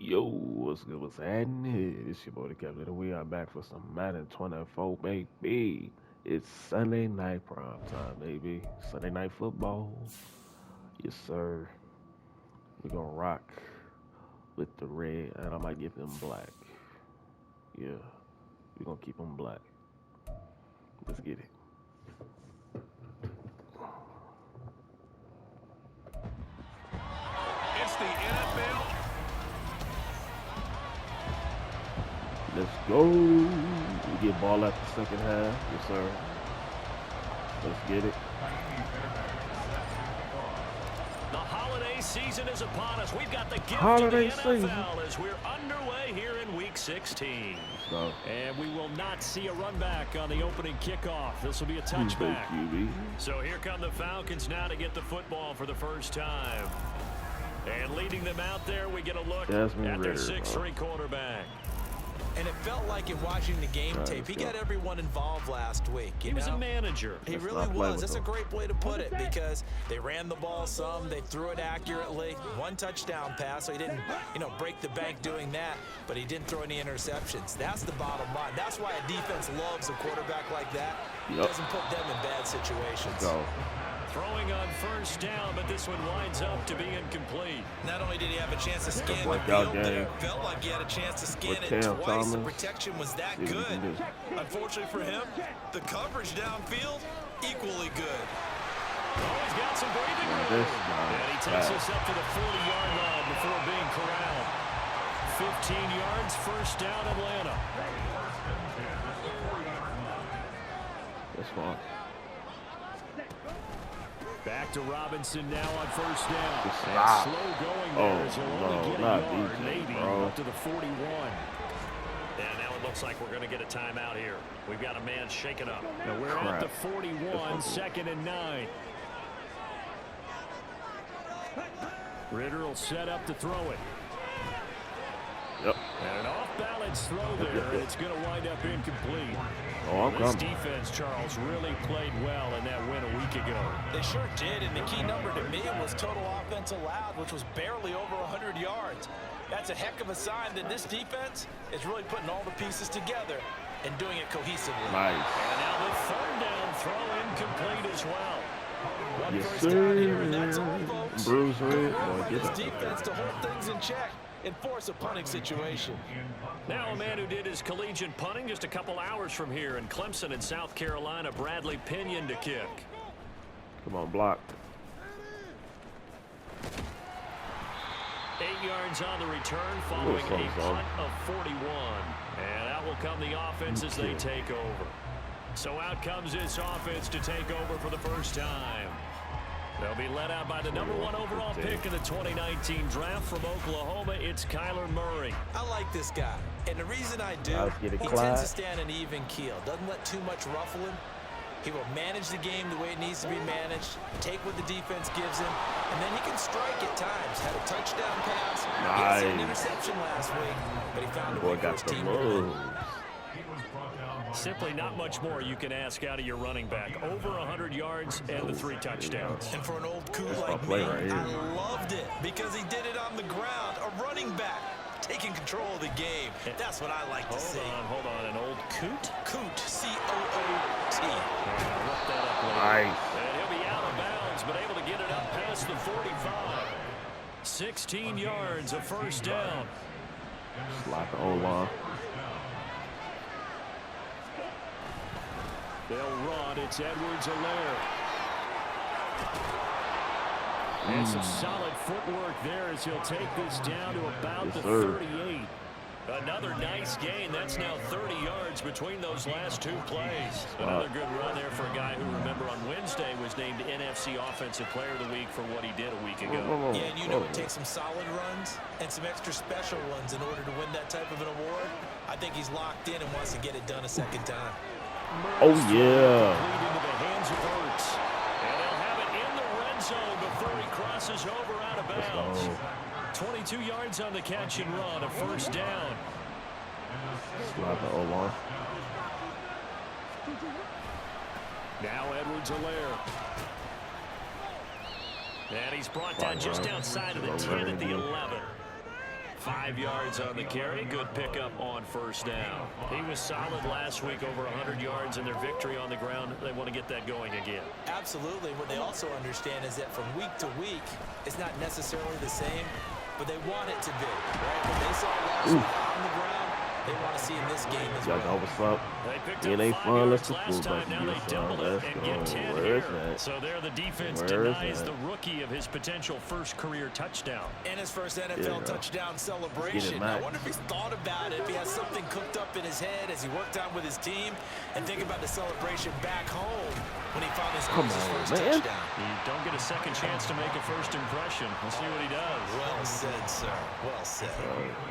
Yo, what's good? What's happening? It's your boy, the Captain, and we are back for some Madden 24, baby. It's Sunday night prime time, baby. Sunday night football. Yes, sir. We're gonna rock with the red, and I might give them black. Yeah, we're gonna keep them black. Let's get it. It's the NFL. Let's go. We get ball at the second half. Yes, sir. Let's get it. The holiday season is upon us. We've got the gift Holiday of the season. NFL as we're underway here in Week 16. So, And we will not see a run back on the opening kickoff. This will be a touchback. QB. So here come the Falcons now to get the football for the first time. And leading them out there, we get a look Desmond at their Ridder, 6'3" quarterback. And it felt like in watching the game tape, he got everyone involved last week. He was a manager. He Let's really not play was. with That's a him. great way to put it because they ran the ball some, they threw it accurately. One touchdown pass, so he didn't, break the bank doing that, but he didn't throw any interceptions. That's the bottom line. That's why a defense loves a quarterback like that. He doesn't put them in bad situations. Go. Throwing on first down, but this one winds up to be incomplete. Not only did he have a chance to scan the Blackout field there, game. felt like he had a chance to scan With it Cam twice. The Thomas. protection was that See what he good. can do. Unfortunately for him, the coverage downfield, equally good. Oh, he's got some breathing room. This guy And he is takes bad. us up to the 40-yard line before being corralled. 15 yards, first down, Atlanta. That's fine. Back to Robinson now on first down. Just And stop. slow going Oh, there as he'll only no, get a not yard, DJ, maybe, bro. up to the 41. And now it looks like we're going to get a timeout here. We've got a man shaken up. Now we're Crap. at the 41, second and 9. Ritter will set up to throw it. Yep. And an off-balance throw there, and it's going to wind up incomplete. Oh, I'm This coming. defense, Charles, really played well in that win a week ago. They sure did, and the key number to me was total offense allowed, which was barely over 100 yards. That's a heck of a sign that this defense is really putting all the pieces together and doing it cohesively. Nice. And now the third down throw incomplete as well. One Yes, first down here, and sir. that's all, folks. Bruce Red. Good work Boy, by get this up. defense to hold things in check and force a punting situation. Now a man who did his collegiate punting just a couple hours from here in Clemson in South Carolina, Bradley Pinion to kick. Come on, block. 8 yards on the return following Ooh, a so. punt of 41. And out will come the offense as they take over. So out comes this offense to take over for the first time. They'll be led out by the #1 overall pick in the 2019 draft from Oklahoma. It's Kyler Murray. I like this guy, and the reason I do, Let's get it, he Clyde. tends to stand an even keel, doesn't let too much ruffle him. He will manage the game the way it needs to be managed, take what the defense gives him, and then he can strike at times. Had a touchdown pass. He had an Nice. interception last week, but he found a Boy way for got his the team to win. moves. Simply not much more you can ask out of your running back. Over 100 yards and the 3 touchdowns. And for an old coot That's like my play me, right here. I loved it because he did it on the ground. A running back taking control of the game. That's what I like to see. Hold on. An old coot? Coot, C-O-O-T. I'll look that up later. Nice. And he'll be out of bounds, but able to get it up past the 45. 16 yards, a first down. Slide the O-line. They'll run. It's Edwards-Helaire. And some solid footwork there as he'll take this down to about Yes, the sir. 38. Another nice gain. That's now 30 yards between those last 2 plays. Another good run there for a guy who, remember, on Wednesday was named NFC Offensive Player of the Week for what he did a week ago. Yeah, and you know it takes some solid runs and some extra special runs in order to win that type of an award. I think he's locked in and wants to get it done a second time. Oh, yeah. Complete into the hands of Ertz. And they'll have it in the red zone before he crosses over out of bounds. 22 yards on the catch and run, a first down. Slide the O-line. Now Edwards-Helaire. And he's brought down Fine, just right. outside of the Well, 10 at the very good. 11. 5 yards on the carry. Good pickup on first down. He was solid last week, over 100 yards in their victory on the ground. They want to get that going again. Absolutely. What they also understand is that from week to week, it's not necessarily the same, but they want it to be. Right? What they saw last week on the ground, they want to see in this game as well. Y'all know what's up? It ain't fun. Let's just move back to this side. Let's go. Where is that? So there the defense denies the rookie of his potential first career touchdown. And his first NFL touchdown celebration. I wonder if he's thought about it, if he has something cooked up in his head as he worked out with his team, and think about the celebration back home when he found his first touchdown. You don't get a second chance to make a first impression. Let's see what he does. Well said, sir. Well said.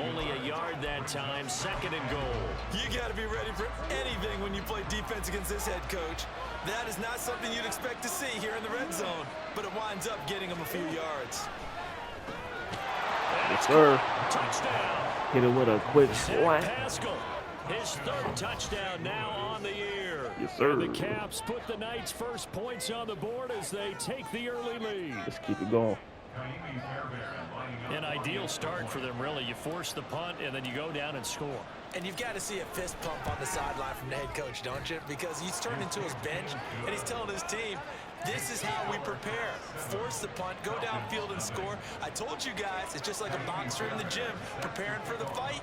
Only a yard that time. Second and goal. You got to be ready for anything when you play defense against this head coach. That is not something you'd expect to see here in the red zone, but it winds up getting him a few yards. Yes, sir. Touchdown. Hit it with a quick slant. Pascal, his third touchdown now on the year. Yes, sir. And the Caps put the Knights' first points on the board as they take the early lead. Let's keep it going. An ideal start for them, really. You force the punt, and then you go down and score. And you've got to see a fist pump on the sideline from the head coach, don't you? Because he's turned into his bench, and he's telling his team, this is how we prepare. Force the punt, go downfield and score. I told you guys, it's just like a boxer in the gym preparing for the fight.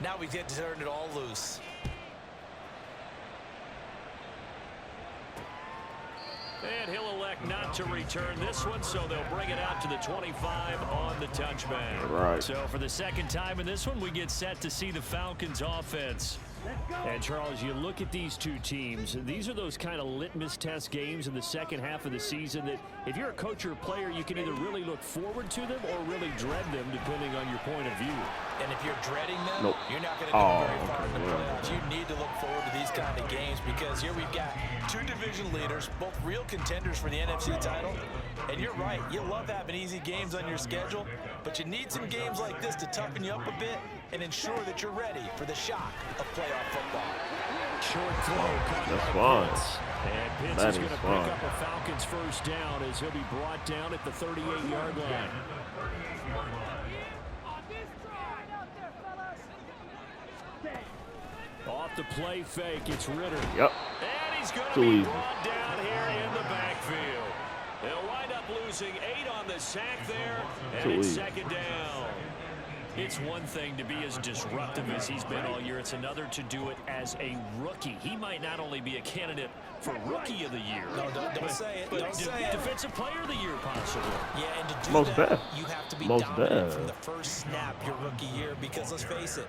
Now we get to turn it all loose. And he'll elect not to return this one, so they'll bring it out to the 25 on the touchback. Right. So for the second time in this one, we get set to see the Falcons offense. And Charles, you look at these two teams, these are those kind of litmus test games in the second half of the season that if you're a coach or a player, you can either really look forward to them or really dread them depending on your point of view. And if you're dreading them, you're not going to go very far in the playoffs. You need to look forward to these kind of games because here we've got two division leaders, both real contenders for the NFC title. And you're right, you love having easy games on your schedule, but you need some games like this to toughen you up a bit and ensure that you're ready for the shock of playoff football. Short throw. That's fine. And Pitts is going to pick up a Falcons first down as he'll be brought down at the 38-yard line. Off the play fake, it's Ritter. Yep. And he's going to be brought down here in the backfield. They'll wind up losing 8 on the sack there, and it's second down. It's one thing to be as disruptive as he's been all year. It's another to do it as a rookie. He might not only be a candidate for Rookie of the Year. No, don't say it. Don't say it. Defensive Player of the Year, possibly. Yeah, and to do Most that, bad. you have to be Most dominant bad. from the first snap your rookie year because let's face it,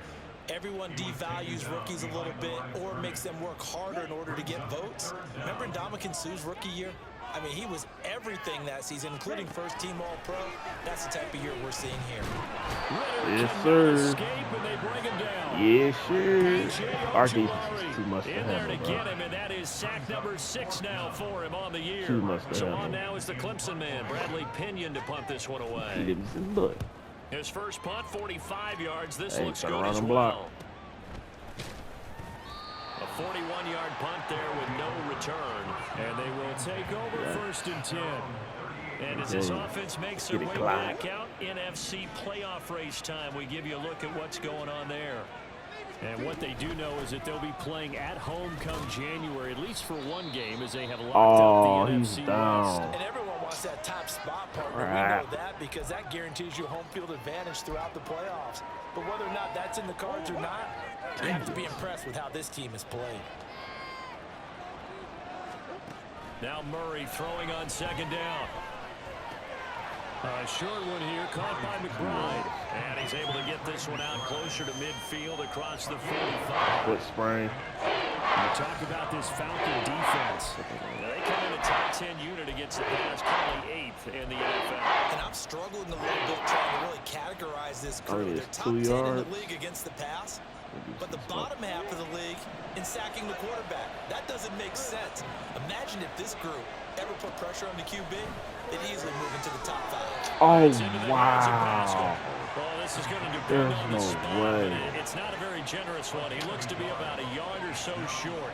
everyone devalues rookies a little bit or makes them work harder in order to get votes. Remember Ndamukong Suh's rookie year? I mean, he was everything that season, including first-team All-Pro. That's the type of year we're seeing here. Yes, sir. Escape, and they bring him down. Yes, sir. Our defense is too much to in there to handle, get him, and that is sack number 6 now for him on the year. Too much to So handle. on now is the Clemson man, Bradley Pinion, to punt this one He away. didn't butt. His first punt, 45 yards. This Hey, looks turn good around as and well. block. A 41-yard punt there with no return. And they will take over first and 10. And as this offense makes their way back out, NFC playoff race time, we give you a look at what's going on there. And what they do know is that they'll be playing at home come January, at least for one game, as they have locked up the NFC he's down. West. And everyone wants that top spot partner. We know that because that guarantees you home field advantage throughout the playoffs. But whether or not that's in the cards or not, you have to be impressed with how this team has played. Now Murray throwing on second down. A short one here, caught by McBride. And he's able to get this one out closer to midfield across the 45. Foot sprain. You talk about this Falcon defense. They come in a top 10 unit against the pass, currently 8th in the NFL. And I'm struggling a little bit trying to really categorize this crew. They're top 10 in the league against the pass, but the bottom half of the league in sacking the quarterback. That doesn't make sense. Imagine if this group ever put pressure on the QB, they'd easily move into the top 5. Oh, wow. Well, this is going to depend on the There's spot. no way. It's not a very generous one. He looks to be about a yard or so short.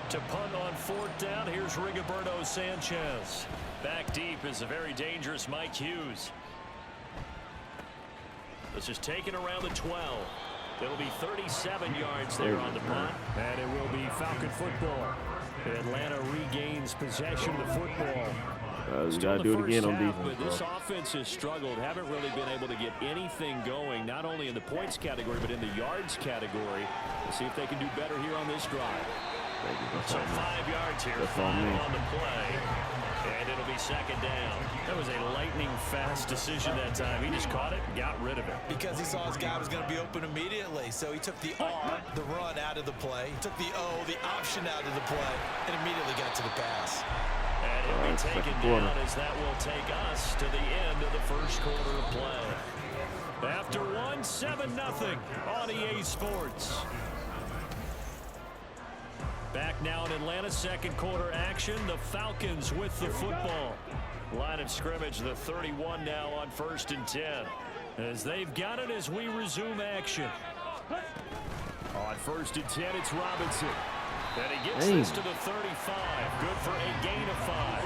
To punt on fourth down, here's Rigoberto Sanchez. Back deep is a very dangerous Mike Hughes. This is taken around the 12. It'll be 37 yards there on the punt. And it will be Falcon football. Atlanta regains possession of the football. You got to do it again on defense. But this offense has struggled. Haven't really been able to get anything going, not only in the points category, but in the yards category. We'll see if they can do better here on this drive. So 5 yards here, 5 on the play. And it'll be second down. That was a lightning-fast decision that time. He just caught it and got rid of it. Because he saw his guy was going to be open immediately. So he took the R, the run, out of the play. He took the O, the option, out of the play, and immediately got to the pass. And he'll be taken down as that will take us to the end of the first quarter of play. After 1, 7-0 on EA Sports. Back now in Atlanta, second quarter action. The Falcons with the football. Line of scrimmage, the 31 now on 1st and 10. As they've got it as we resume action. On 1st and 10, it's Robinson. And he gets this to the 35. Good for a gain of 5.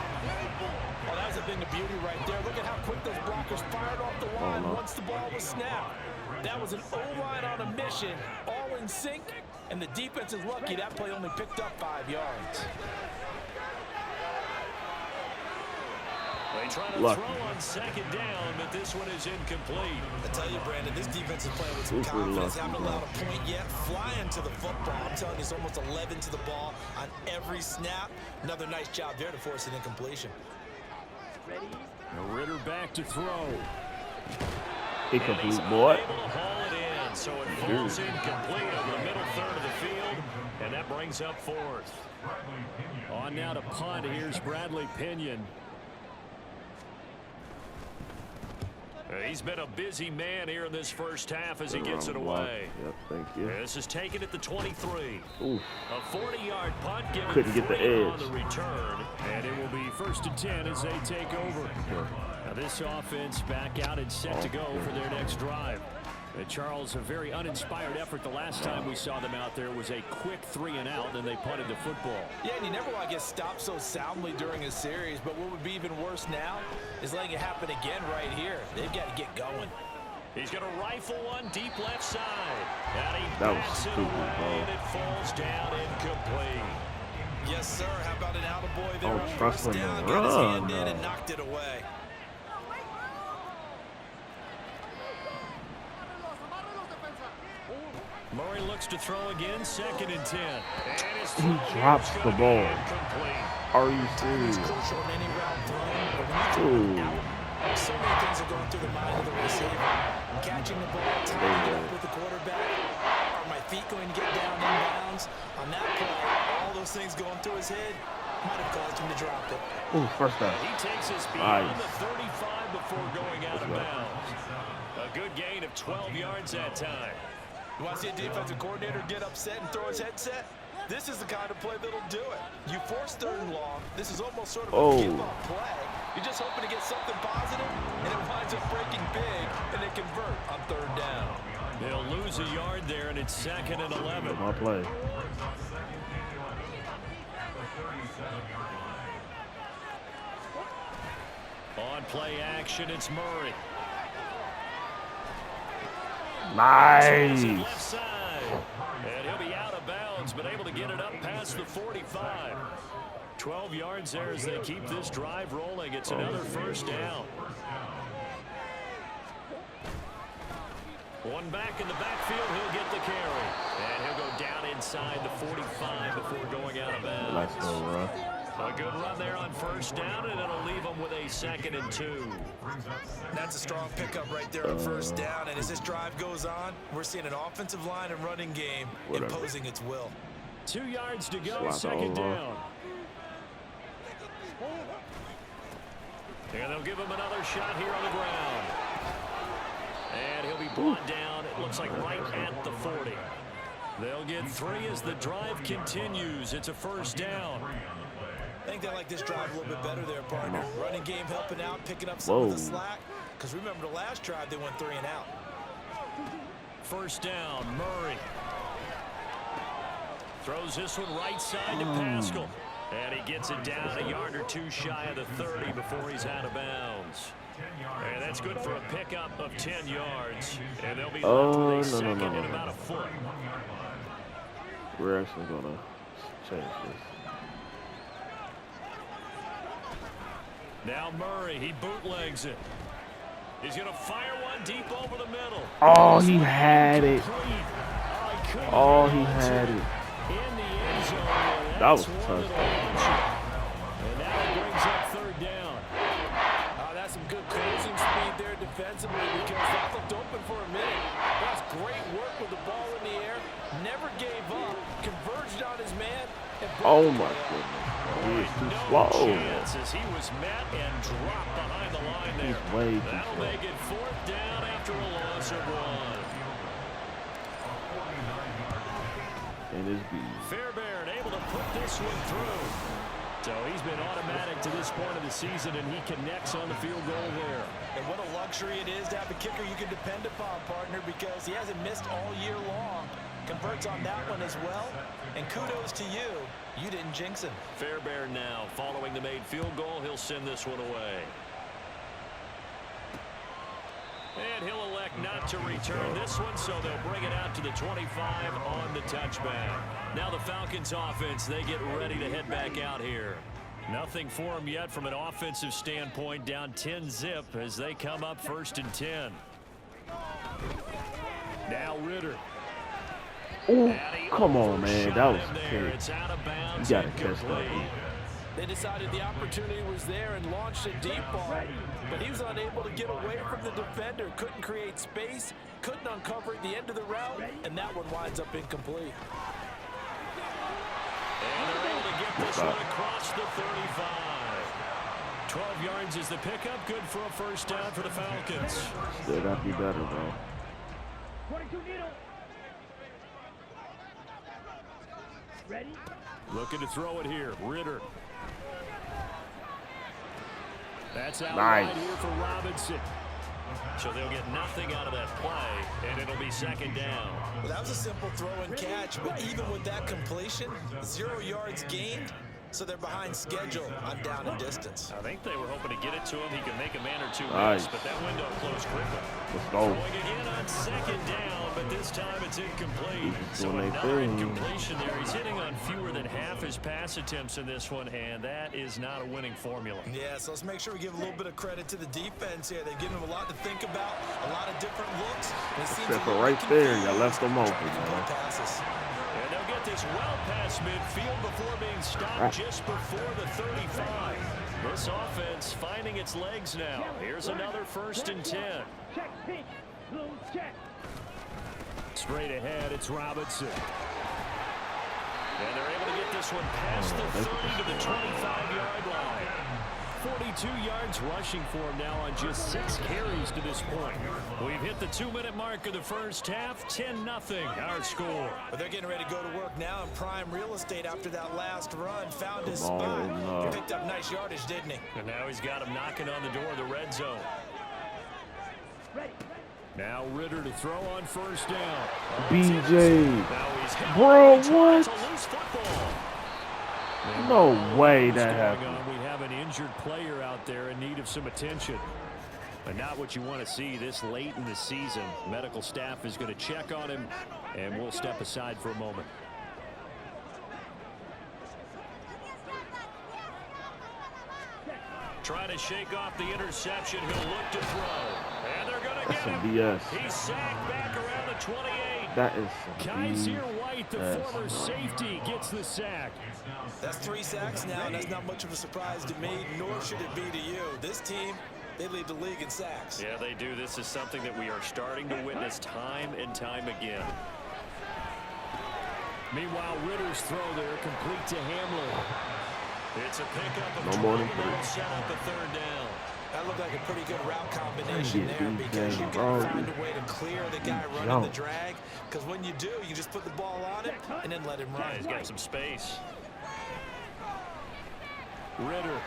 Well, that was a thing of beauty right there. Look at how quick those blockers fired off the line once the ball was snapped. That was an O-line on a mission, all in sync. And the defense is lucky that play only picked up 5 yards. They try to throw on second down, but this one is incomplete. I tell you, Brandon, this defense is playing with some confidence. Haven't allowed a point yet. Flying to the football. I'm telling you, it's almost 11 to the ball on every snap. Another nice job there to force an incompletion. Ritter back to throw. Incomplete, boy. Able to haul it in, so it falls incomplete over the middle third of the field, and that brings up 4th. On now to punt. Here's Bradley Pinion. He's been a busy man here in this first half as he gets it away. Yep, thank you. This is taken at the 23. Oof. A 40-yard punt giving Couldn't get the edge on the return, and it will be 1st and 10 as they take over. Now this offense back out and set to go for their next drive. And Charles, a very uninspired effort the last time we saw them out there was a quick 3-and-out, and they punted the football. Yeah, and you never want to get stopped so soundly during a series, but what would be even worse now is letting it happen again right here. They've got to get going. He's going to rifle one deep left side. And he that was backs it stupid, away, bro. and it falls down incomplete. Yes, sir. How about an attaboy there? Oh, trust him to down, got his hand run. in and knocked it away. Murray looks to throw again, 2nd and 10. And He drops the ball. Are you serious? Ooh. So many things are going through the mind of the receiver. Catching the ball, tying it up with the quarterback. Are my feet going to get down in bounds? On that play, all those things going through his head might have caused him to drop it. Ooh, first down. He takes his beyond the 35 before going out of bounds. A good gain of 12 yards that time. You want to see a defensive coordinator get upset and throw his headset? This is the kind of play that'll do it. You force 3rd and long. This is almost sort of a give-up play. You're just hoping to get something positive, and it winds up breaking big, and they convert on 3rd down. They'll lose a yard there, and it's 2nd and 11. My play. On play action, it's Murray. Nice. Left side. And he'll be out of bounds, but able to get it up past the 45. 12 yards there as they keep this drive rolling. It's another 1st down. One back in the backfield, he'll get the carry. And he'll go down inside the 45 before going out of bounds. Nice little run. A good run there on 1st down, and it'll leave them with a 2nd and 2. That's a strong pickup right there on 1st down, and as this drive goes on, we're seeing an offensive line and running game imposing its will. 2 yards to go, 2nd down. And they'll give him another shot here on the ground. And he'll be brought down, it looks like right at the 40. They'll get 3 as the drive continues. It's a 1st down. I think they like this drive a little bit better there, partner. Running game helping out, picking up some of the slack. Because remember the last drive, they went 3-and-out. 1st down, Murray. Throws this one right side to Pascal. And he gets it down a yard or two shy of the 30 before he's out of bounds. And that's good for a pickup of 10 yards. And they'll be left with a second and about a foot. We're actually going to change this. Now Murray, he bootlegs it. He's going to fire one deep over the middle. Oh, he had it. Oh, he had it. In the end zone. That was tough. And now it brings up third down. That's some good closing speed there defensively because that looked open for a minute. That's great work with the ball in the air. Never gave up. Converged on his man. Oh, my goodness. He is too slow. As he was met and dropped behind the line there. He's way too That'll slow. make it fourth down after a loss of one. And his B. Fairbairn able to put this one through. So he's been automatic to this point of the season, and he connects on the field goal there. And what a luxury it is to have a kicker you can depend upon, partner, because he hasn't missed all year long. Converts on that one as well. And kudos to you. You didn't jinx him. Fairbairn now, following the made field goal, he'll send this one away. And he'll elect not to return this one, so they'll bring it out to the 25 on the touchback. Now the Falcons offense, they get ready to head back out here. Nothing for them yet from an offensive standpoint, down 10-zip as they come up 1st and 10. Now Ritter. Oh, come on, man. That was there. It's out of bounds. You got to catch that. They decided the opportunity was there and launched a deep ball, but he was unable to get away from the defender. Couldn't create space, couldn't uncover at the end of the route, and that one winds up incomplete. And they're able to get this one across the 35. 12 yards is the pickup. Good for a first down for the Falcons. Still got to be better, though. Ready? Looking to throw it here. Ritter. That's out right here for Robinson. So they'll get nothing out of that play, and it'll be second down. Well, that was a simple throw and catch, but even with that completion, 0 yards gained, so they're behind schedule on down and distance. I think they were hoping to get it to him. He could make a man or two nice. miss, but that window closed quickly. Let's go. Going again on second down, but this time it's incomplete. So doing another incompletion there. He's hitting on fewer than half his pass attempts in this one, and that is not a winning formula. Yeah, so let's make sure we give a little bit of credit to the defense here. They've given him a lot to think about, a lot of different looks. Except for right there, you left them open, man. And they'll get this well past midfield before being stopped just before the 35. This offense finding its legs now. Here's another 1st and 10. Straight ahead, it's Robinson. And they're able to get this one past the 30 to the 25-yard line. 42 yards rushing for him now on just 6 carries to this point. We've hit the 2-minute mark of the first half. 10-0 our score. But they're getting ready to go to work now in prime real estate after that last run. Found his spot. He picked up nice yardage, didn't he? And now he's got him knocking on the door of the red zone. Now Ritter to throw on first down. BJ. Bro, what? No way that happened. We have an injured player out there in need of some attention. But not what you want to see this late in the season. Medical staff is going to check on him, and we'll step aside for a moment. Trying to shake off the interception. He'll look to throw. And they're going to get him. BS. He's sacked back around the 28. That is Kaiser White, the former safety, gets the sack. That's 3 sacks now, and that's not much of a surprise to me, nor should it be to you. This team, they lead the league in sacks. Yeah, they do. This is something that we are starting to witness time and time again. Meanwhile, Ritter's throw there complete to Hamlin. It's a pickup of 20 and set up a third down. That looked like a pretty good route combination there because you can find a way to clear the guy running the drag. Because when you do, you just put the ball on him and then let him run. Yeah, he's got some space. Ritter.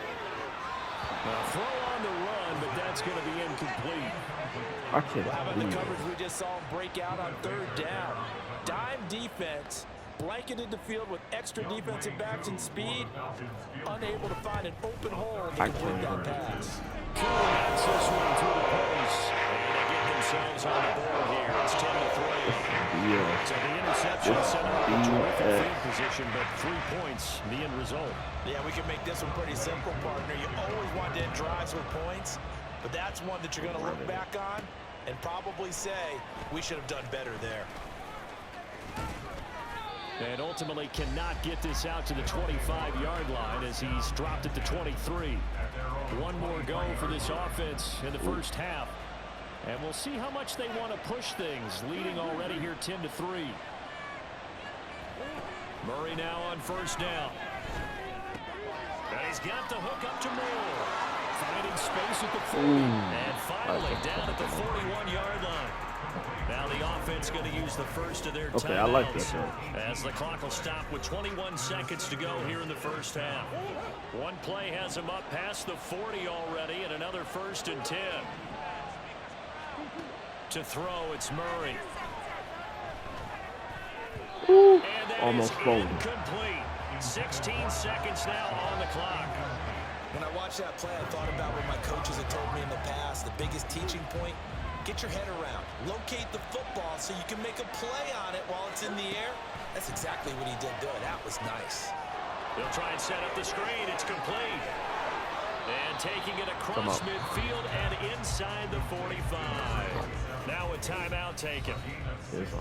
Throw on the run, but that's going to be incomplete. How about the coverage we just saw him break out on third down? Dime defense, blanketed the field with extra defensive backs and speed, unable to find an open hole to complete that pass. Cooler bats this one through the post. And they get themselves on the board here. It's 10-3. Yeah. So the interception set up a terrific field position, but 3 points, the end result. Yeah, we can make this one pretty simple, partner. You always want to end drives with points, but that's one that you're going to look back on and probably say, we should have done better there. And ultimately cannot get this out to the 25-yard line as he's dropped it to 23. One more go for this offense in the first half. And we'll see how much they want to push things, leading already here 10-3. Murray now on first down. And he's got the hook up to Moore. Finding space at the 40. And finally down at the 41-yard line. Now the offense going to use the first of their timeouts. Okay, I like that. As the clock will stop with 21 seconds to go here in the first half. One play has him up past the 40 already, and another 1st and 10. To throw, it's Murray. Ooh, And that almost is folded. incomplete. 16 seconds now on the clock. When I watched that play, I thought about what my coaches had told me in the past. The biggest teaching point, get your head around. Locate the football so you can make a play on it while it's in the air. That's exactly what he did there. That was nice. They'll try and set up the screen. It's complete. And taking it across midfield and inside the 45. Now a timeout taken.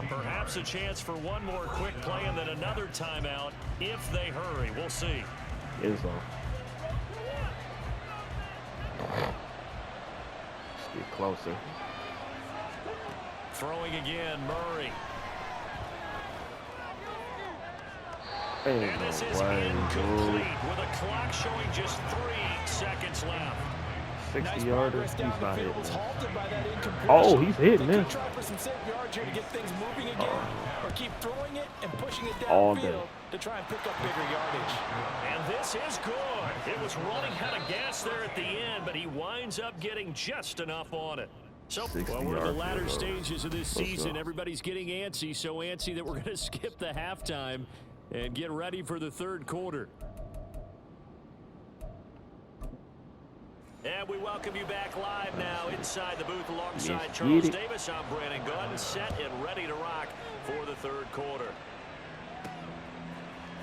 Perhaps a chance for one more quick play and then another timeout if they hurry. We'll see. Let's get closer. Throwing again, Murray. Ain't And this no is way, incomplete with a clock showing just 3 seconds left. 60-yarder, he's not hitting it. Oh, he's hitting it. it. Try for some safe yards here to get things moving again, or keep throwing it and pushing it All day. downfield to try and pick up bigger yardage. And this is good. It was running out of gas there at the end, but he winds up getting just enough on it. So, well, we're in the latter stages of this season. Everybody's getting antsy, so antsy that we're going to skip the halftime and get ready for the third quarter. And we welcome you back live now inside the booth alongside Charles Davis. I'm Brandon Gunn, set and ready to rock for the third quarter.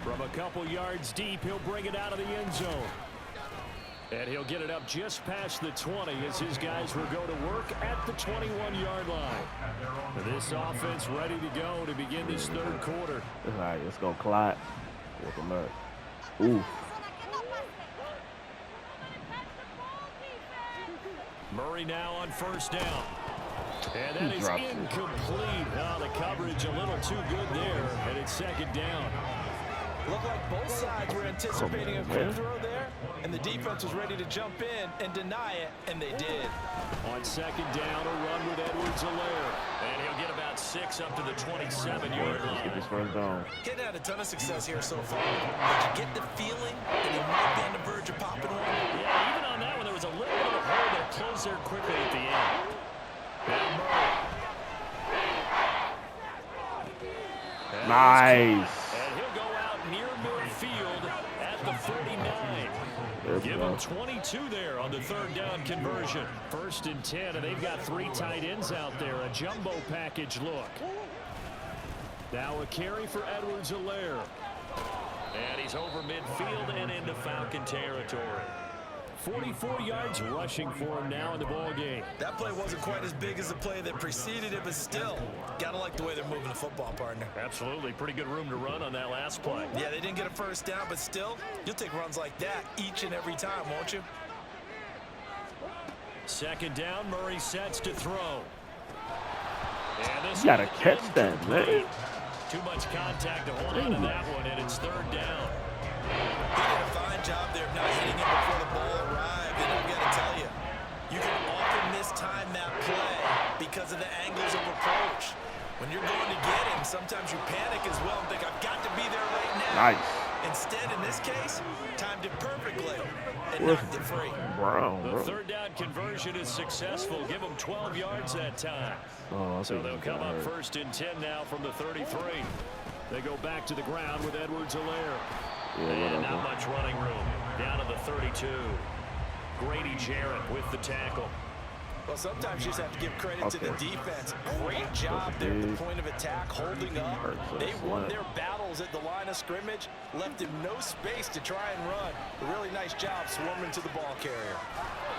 From a couple yards deep, he'll bring it out of the end zone. And he'll get it up just past the 20 as his guys will go to work at the 21-yard line. This offense ready to go to begin this third quarter. All right, let's go, Clyde. Welcome up. Ooh. Murray now on first down. And that is incomplete. Oh, the coverage a little too good there, and it's second down. Looked like both sides were anticipating a quick throw there, and the defense was ready to jump in and deny it, and they did. On second down, a run with Edwards-Helaire. And he'll get about 6 up to the 27-yard line. Get this first down. Getting had a ton of success here so far, but you get the feeling that he might be on the verge of popping one. Yeah, even on that one, there was a little bit of a hole that closed there quickly at the end. Now Murray. Nice. And he'll go out near midfield at the 39. Give him 22 there on the third down conversion. 1st and 10, and they've got 3 tight ends out there. A jumbo package look. Now a carry for Edwards-Helaire. And he's over midfield and into Falcon territory. 44 yards rushing for him now in the ball game. That play wasn't quite as big as the play that preceded it, but still, gotta like the way they're moving the football, partner. Absolutely. Pretty good room to run on that last play. Yeah, they didn't get a first down, but still, you'll take runs like that each and every time, won't you? Second down, Murray sets to throw. And this You gotta catch that, man. Too much contact to hold on to that one, and it's third down. He did a fine job there of not hitting it before the ball arrived, and I've got to tell you, you can often mistime that play because of the angles of approach. When you're going to get him, sometimes you panic as well and think, I've got to be there right now. Nice. Instead, in this case, timed it perfectly and knocked it free. The third down conversion is successful. Give them 12 yards that time. So they'll come up 1st and 10 now from the 33. They go back to the ground with Edwards-Helaire. Yeah, And not much running room. Down to the 32. Grady Jarrett with the tackle. Well, sometimes you just have to give credit to the defense. Great job there at the point of attack, holding up. They won their battles at the line of scrimmage, left him no space to try and run. A really nice job swarming to the ball carrier.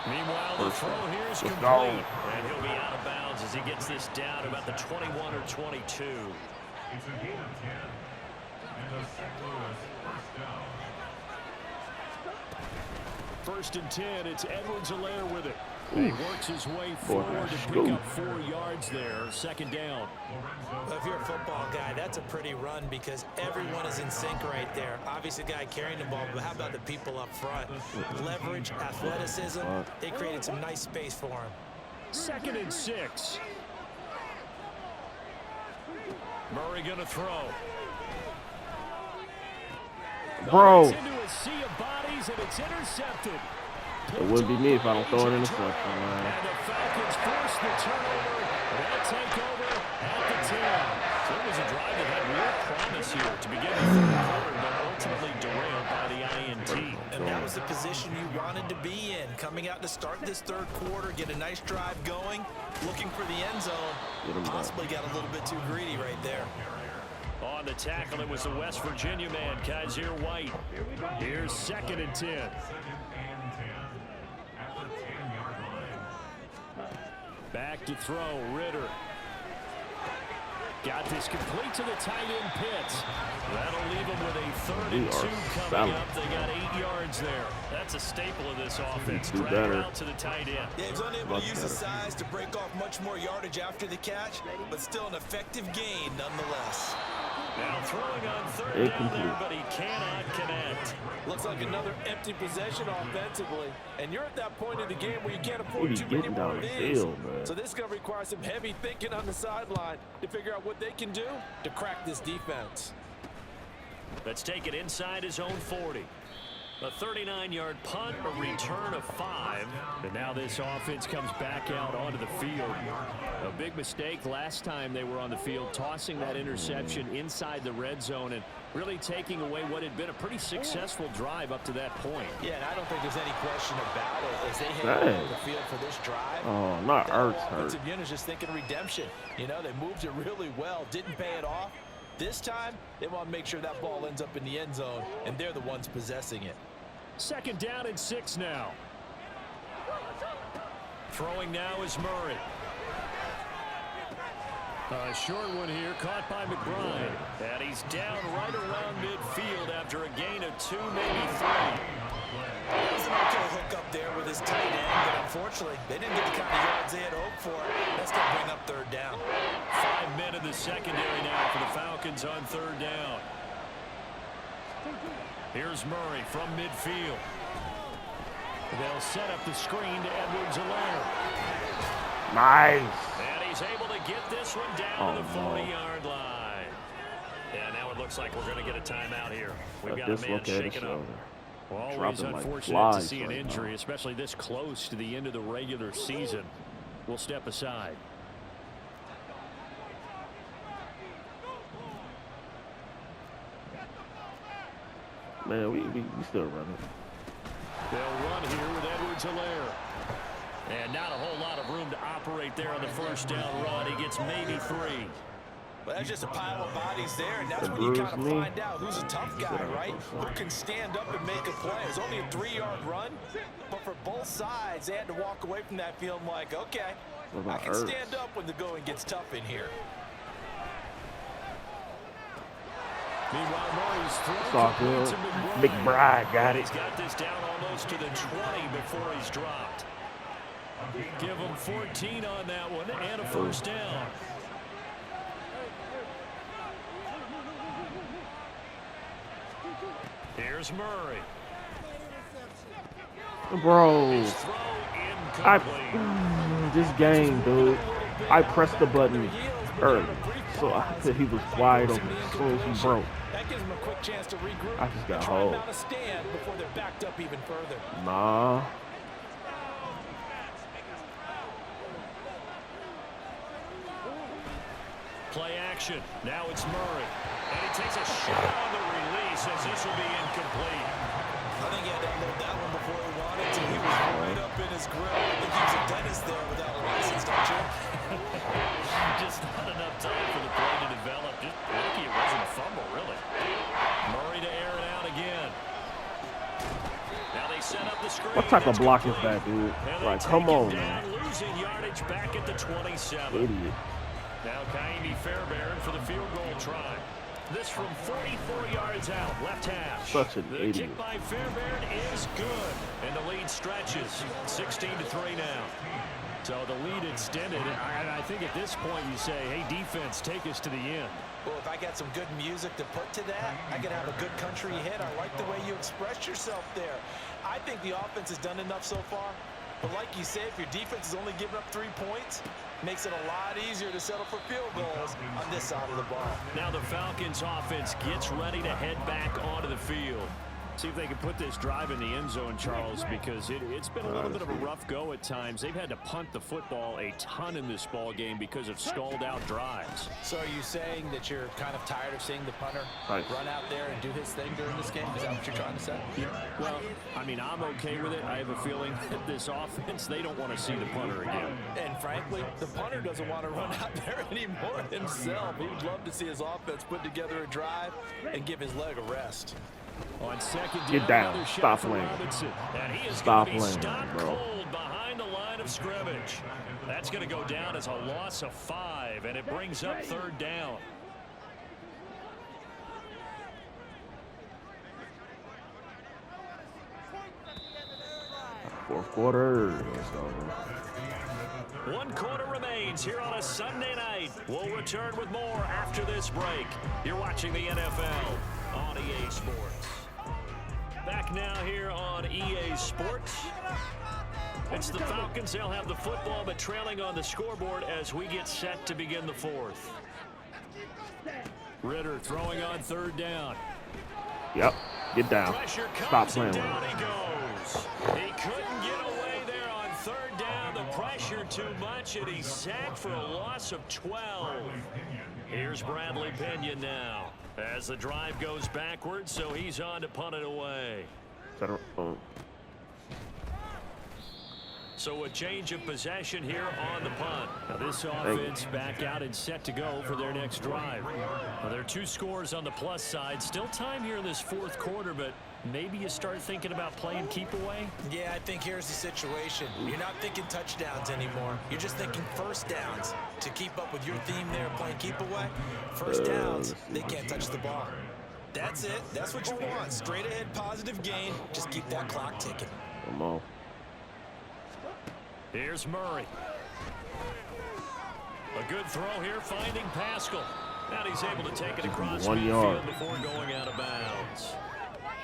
Meanwhile, the throw here is complete. And he'll be out of bounds as he gets this down about the 21 or 22. It's a gain of 10. And a St. Louis first down. First and 10, it's Edwards-Helaire with it. He works his way forward to pick up 4 yards there. Second down. Well, if you're a football guy, that's a pretty run because everyone is in sync right there. Obviously, the guy carrying the ball, but how about the people up front? Leverage, athleticism, they created some nice space for him. Second and 6. Murray going to throw. Bro. Into a sea of bodies, and it's intercepted. It wouldn't be me if I don't throw an interception, man. And the Falcons force the turnover. They'll take over at the 10. So it was a drive that had real promise here to begin the third quarter, but ultimately derailed by the INT. And that was the position you wanted to be in. Coming out to start this third quarter, get a nice drive going, looking for the end zone. Possibly got a little bit too greedy right there. On the tackle, it was the West Virginia man, Kaiser White. Here's second and 10. Back to throw, Ritter. Got this complete to the tight end Pitts. That'll leave them with a 3rd and 2 coming up. They got 8 yards there. That's a staple of this offense. Drag out to the tight end. Yeah, he was unable to use his size to break off much more yardage after the catch, but still an effective gain nonetheless. Now throwing on 3rd down there, but he cannot connect. Looks like another empty possession offensively. And you're at that point in the game where you can't afford too many more of these. So this is going to require some heavy thinking on the sideline to figure out what they can do to crack this defense. Let's take it inside his own 40. A 39-yard punt, a return of 5. And now this offense comes back out onto the field. A big mistake last time they were on the field, tossing that interception inside the red zone and really taking away what had been a pretty successful drive up to that point. Yeah, and I don't think there's any question about it as they head over the field for this drive. Oh, not Ertz hurt. Offensive unit's just thinking redemption. You know, they moved it really well, didn't pay it off. This time, they want to make sure that ball ends up in the end zone, and they're the ones possessing it. Second down and 6 now. Throwing now is Murray. A short one here, caught by McBride. And he's down right around midfield after a gain of 2, maybe 3. It was an okay hook up there with his tight end, but unfortunately, they didn't get the kind of yards they had hoped for. That's going to bring up 3rd down. 5 men in the secondary now for the Falcons on 3rd down. Here's Murray from midfield. They'll set up the screen to Edwards-Helaire. Nice. And he's able to get this one down to the 40-yard line. Yeah, now it looks like we're going to get a timeout here. We've got a man shaken up. Always unfortunate to see an injury, especially this close to the end of the regular season. We'll step aside. Man, we still running. They'll run here with Edwards-Helaire. And not a whole lot of room to operate there on the first down run. He gets maybe 3. Well, that's just a pile of bodies there, and that's when you kind of find out who's a tough guy, right? Who can stand up and make a play. It was only a 3-yard run, but for both sides, they had to walk away from that feeling like, okay, I can stand up when the going gets tough in here. Meanwhile, Murray's thrown to McBride got it. He's got this down almost to the 20 before he's dropped. Give him 14 on that one and a first down. Here's Murray. Bro, this game, dude, I pressed the button early, so I thought he was wide open as soon as he broke. That gives him a quick chance to regroup. I just got hold. hold. A stand before they're backed up even further. Nah. Play action. Now it's Murray. And he takes a shot on the release as this will be incomplete. I think he had to unload that one before he wanted to. He was right up in his grill. I think he was a dentist there without a license, don't you? Just not enough time for the play to develop. Just lucky it wasn't a fumble, really. Murray to air it out again. Now they set up the screen. What type of It's block is complete. that, dude? And Like, they come take on, him man. down, losing yardage back at the 27. Idiot. Now Kaimi Fairbairn for the field goal try. This from 44 yards out, left hash. Such an the idiot. kick by Fairbairn is good, and the lead stretches 16-3 now. So the lead extended, and I think at this point you say, hey, defense, take us to the end. Well, if I got some good music to put to that, I could have a good country hit. I like the way you expressed yourself there. I think the offense has done enough so far. But like you say, if your defense is only giving up 3 points, makes it a lot easier to settle for field goals on this side of the ball. Now the Falcons offense gets ready to head back onto the field. See if they can put this drive in the end zone, Charles, because it's been a little bit of a rough go at times. They've had to punt the football a ton in this ball game because of stalled out drives. So are you saying that you're kind of tired of seeing the punter run out there and do his thing during this game? Is that what you're trying to say? Yeah. Well, I mean, I'm okay with it. I have a feeling that this offense, they don't want to see the punter again. And frankly, the punter doesn't want to run out there anymore himself. He would love to see his offense put together a drive and give his leg a rest. On second down, Get down. another shot Stop for playing. Robinson. And he is Stop going to be playing, stopped bro. cold behind the line of scrimmage. That's going to go down as a loss of 5, and it brings up third down. Fourth quarter. It's over. 1 quarter remains here on a Sunday night. We'll return with more after this break. You're watching the NFL on EA Sports. Back now here on EA Sports. It's the Falcons. They'll have the football, but trailing on the scoreboard as we get set to begin the fourth. Ritter throwing on third down. Yep. Get down. Pressure Stop comes playing and with down it. he goes. He couldn't get away there on third down. The pressure too much, and he's sacked for a loss of 12. Here's Bradley Pinion now as the drive goes backwards, so he's on to punt it away. So a change of possession here on the punt. Now this offense back out and set to go for their next drive. Now there are 2 scores on the plus side. Still time here in this fourth quarter, but maybe you start thinking about playing keep away? Yeah, I think here's the situation. You're not thinking touchdowns anymore. You're just thinking first downs. To keep up with your theme there, playing keep away, first downs, they can't touch the ball. That's it. That's what you want. Straight ahead positive gain. Just keep that clock ticking. Come on. Here's Murray. A good throw here, finding Pascal. And he's able to take it across 1 yard midfield before going out of bounds.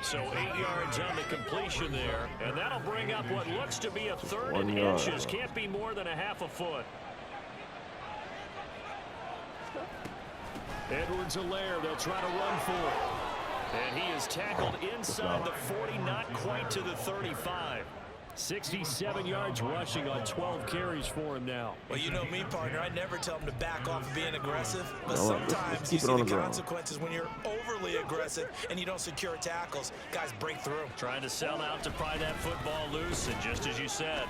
So 8 yards on the completion there, and that'll bring up what looks to be a third 1 and yard. inches. Can't be more than a half a foot. Edwards-Helaire, they'll try to run for it. And he is tackled inside the 40, not quite to the 35. 67 yards rushing on 12 carries for him now. Well, you know me, partner. I never tell him to back off of being aggressive. But No, let's sometimes keep you it on see the the ground. consequences when you're overly aggressive and you don't secure tackles. Guys break through. Trying to sell out to pry that football loose, and just as you said,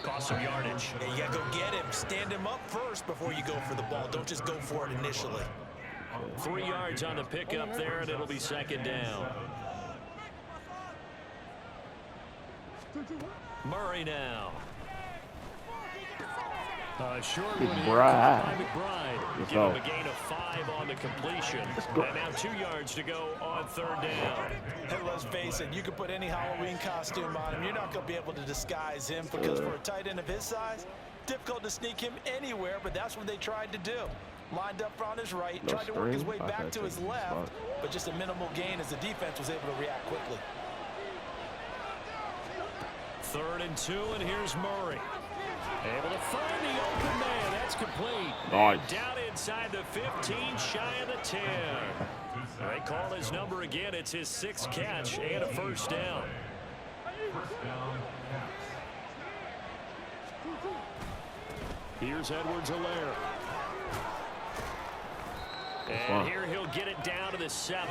cost some yardage. Yeah, you got to go get him. Stand him up first before you go for the ball. Don't just go for it initially. 3 yards on the pickup there, and it'll be second down. Murray now. Short one here McBride. by McBride. Let's Give him go. a gain of 5 on the completion. go. And now 2 yards to go on third down. Hey, let's face it, you can put any Halloween costume on him. You're not going to be able to disguise him because for a tight end of his size, difficult to sneak him anywhere, but that's what they tried to do. Lined up on his right, No tried to work his way screen. back Okay, to his take the left, spot. but just a minimal gain as the defense was able to react quickly. 3rd and 2, and here's Murray. Able to find the open man. That's complete. Nice. Down inside the 15, shy of the 10. They call his number again. It's his 6th catch and a first down. Here's Edwards-Helaire. And here he'll get it down to the 7.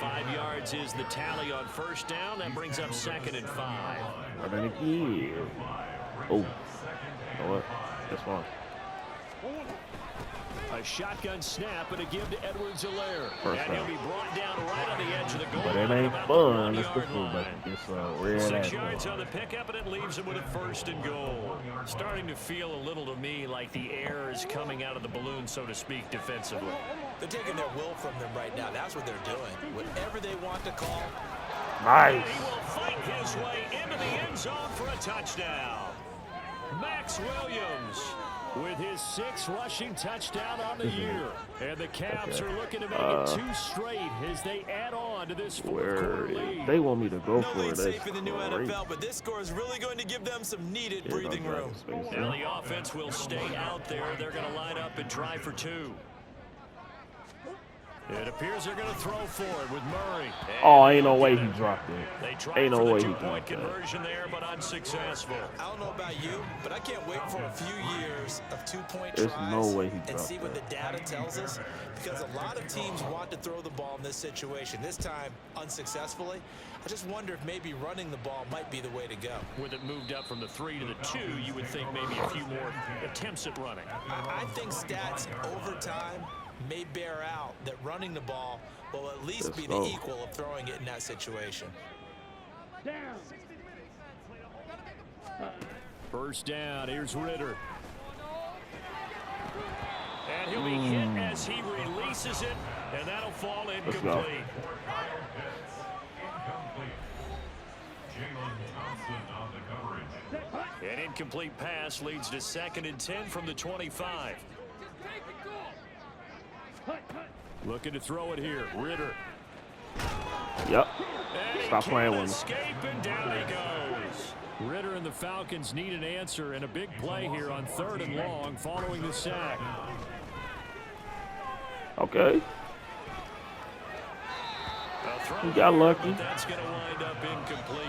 5 yards is the tally on first down. That brings up 2nd and 5. Running again. Oh, you know what? That's fine. A shotgun snap and a give to Edwards-Helaire. And he'll be brought down right on the edge of the goal. But it ain't fun. Let's go fullback. It's real 6 yards on the pickup, and it leaves him with a 1st and goal. Starting to feel a little to me like the air is coming out of the balloon, so to speak, defensively. They're taking their will from them right now. That's what they're doing. Whatever they want to call. Nice. And he will fight his way into the end zone for a touchdown. Max Williams with his 6th rushing touchdown on the year. And the Cavs are looking to make it 2 straight as they add on to this 4th-quarter lead. They want me to go No for lead it. safe in the new NFL, but this score is really going to give them some needed breathing room. Now the offense will stay out there. They're going to line up and try for 2. It appears they're going to throw forward with Murray. Oh, ain't no way he dropped it. They tried Ain't no for the way he 2-point dropped that. conversion there, but unsuccessful. I don't know about you, but I can't wait for a few years of 2-point There's tries no way he and dropped see what the that. data tells us, because a lot of teams want to throw the ball in this situation, this time unsuccessfully. I just wonder if maybe running the ball might be the way to go. With it moved up from the 3 to the 2, you would think maybe a few more attempts at running. I think stats over time may bear out that running the ball will at least be the equal of throwing it in that situation. First down, here's Ritter. And he'll be hit as he releases it, and that'll fall incomplete. An incomplete pass leads to 2nd and 10 from the 25. Looking to throw it here, Ritter. Yep. And Stop playing with me. escape, and down he goes. Ritter and the Falcons need an answer and a big play here on 3rd and long following the sack. Okay. He got lucky. That's going to wind up incomplete.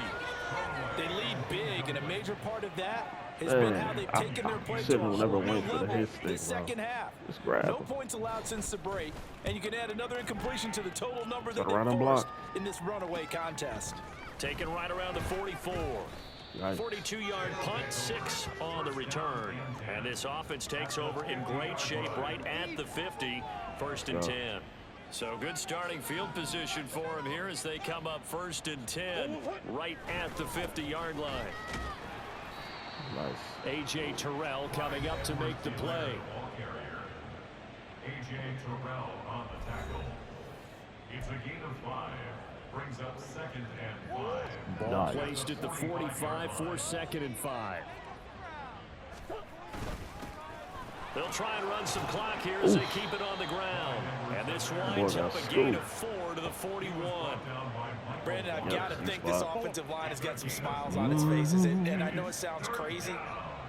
They lead big, and a major part of that has been how they've taken their play to a shouldn't have never whole new went for the level hit stick, this second half. Just grab No him. points allowed since the break, and you can add another incompletion to the total number that Turn around they and forced block. in this runaway contest. Taken right around the 44. Nice. 42-yard punt, 6 on the return. And this offense takes over in great shape right at the 50, 1st and 10. So good starting field position for them here as they come up 1st and 10 right at the 50-yard line. Nice. A.J. Terrell coming up to make the play. A.J. Terrell on the tackle. It's a gain of 5. Brings up 2nd and 5. Ball Nice. placed at the 45 for 2nd and 5. They'll try and run some clock here as they keep it on the ground. And this winds up a gain of 4 to the 41. Brandon, I've got to think this offensive line has got some smiles on its faces. And I know it sounds crazy,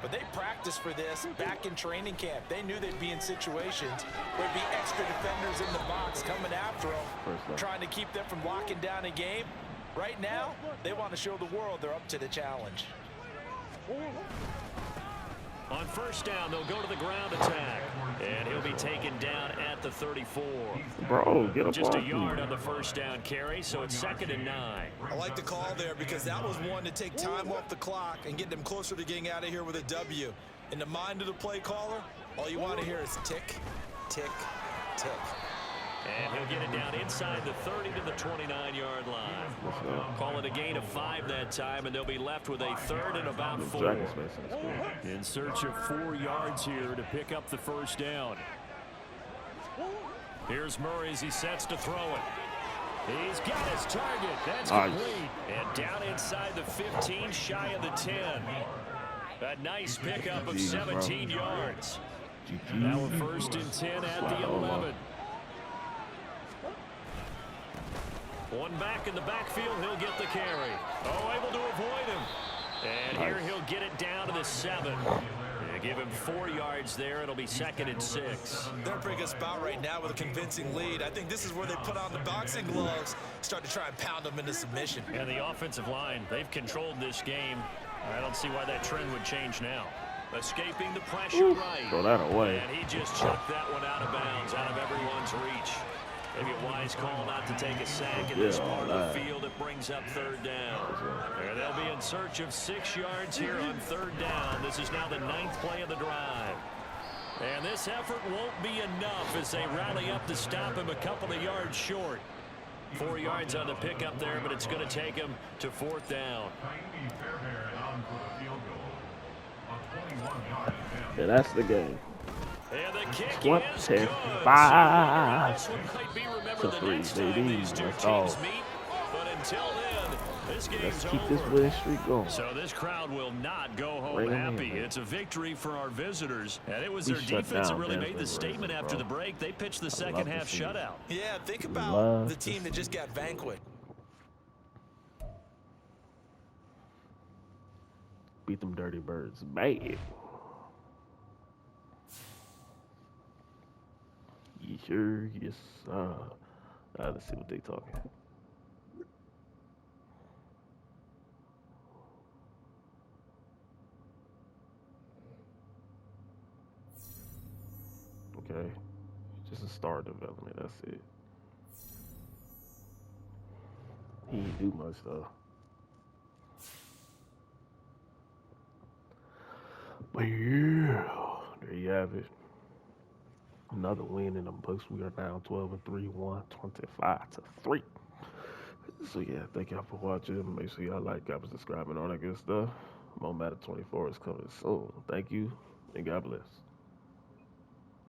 but they practiced for this back in training camp. They knew they'd be in situations where there'd be extra defenders in the box coming after them, trying to keep them from locking down a game. Right now, they want to show the world they're up to the challenge. On first down, they'll go to the ground attack. And he'll be taken down at the 34. Bro, get up Just a off yard me. on the first down carry, so it's 2nd and 9. I like the call there because that was one to take time off the clock and get them closer to getting out of here with a W. In the mind of the play caller, all you want to hear is tick, tick, tick. And he'll get it down inside the 30 to the 29-yard line. Call it a gain of 5 that time, and they'll be left with a 3rd and about 4. In search of 4 yards here to pick up the first down. Here's Murray as he sets to throw it. He's got his target. That's complete. And down inside the 15, shy of the 10. A nice pickup of 17 yards. Now a 1st and 10 at the 11. One back in the backfield, he'll get the carry. Oh, able to avoid him. And here he'll get it down to the 7. They give him 4 yards there. It'll be 2nd and 6. They're in a pretty good spot right now with a convincing lead. I think this is where they put on the boxing gloves, start to try and pound them into submission. And the offensive line, they've controlled this game. I don't see why that trend would change now. Escaping the pressure right. Throw that away. And he just chucked that one out of bounds, out of everyone's reach. Maybe a wise call not to take a sack in this part of the field. It brings up third down. And they'll be in search of 6 yards here on third down. This is now the 9th play of the drive. And this effort won't be enough as they rally up to stop him a couple of yards short. 4 yards on the pickup there, but it's going to take him to 4th down. Yeah, that's the game. And the kick 25 to 3, baby. That's all. But until then, this game's Let's keep over. this win streak going. So this crowd will not go home Bring 'em happy. in, It's a victory for our visitors. And it was We their shut defense that down really made the Desmond statement Rizzo, after bro. the break. They pitched the love second to half see it. shutout. Yeah, think about Love the to team that see just got vanquished. Beat them dirty birds. Bad. You sure? Yes, let's see what they talking. Okay. Just a star development, that's it. He didn't do much though. But yeah, there you have it. Another win in the books. We are now 12-3, 125 to 3. So yeah, thank y'all for watching. Make sure y'all like, comment, subscribe, and all that good stuff. More Madden 24 is coming soon. Thank you, and God bless.